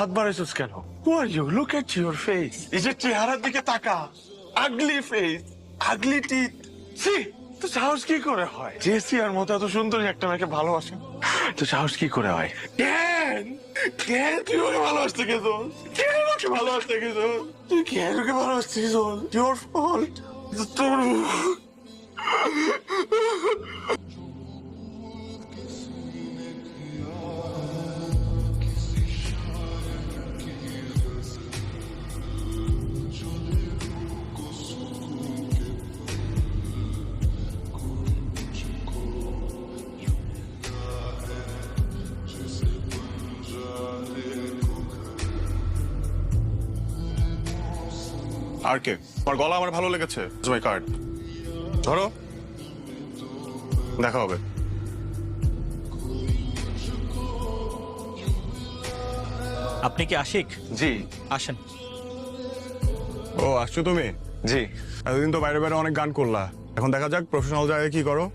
হাত বাড়াইছিস কেন? Who are you? Look at your face. এই যে চেহারার দিকে তাকা। Ugly face, ugly teeth. See, তো সাহস কি করে হয়? জেসিয়ার মতো এত সুন্দরী একটা মেয়েকে ভালোবাসে। তো সাহস কি করে হয়? কেন? কেন তুই ওকে ভালোবাসতে গেছ? কেন ওকে ভালোবাসতে গেছ? তুই কেন ওকে ভালোবাসতে গেছ? Your fault. তোর আর কে? আমার গলা আমার ভালো লেগেছে। মাই কার্ড ধরো, দেখা হবে। আপনি কি আশিক? জি আসেন। ও আসছো তুমি? জি এতদিন তো বাইরে বাইরে অনেক গান করলা, এখন দেখা যাক প্রফেশনাল জায়গায় কি করো।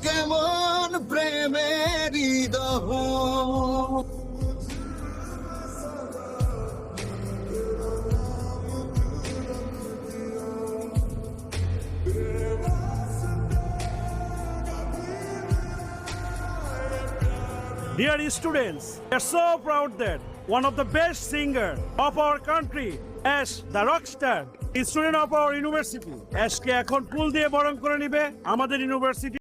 কেমন প্রেমের দহন Dear students, we are so proud that one of the best singer of our country, Ash the rockstar, is student of our university. Ash কে এখন ফুল দিয়ে বরণ করে নিবে আমাদের ইউনিভার্সিটি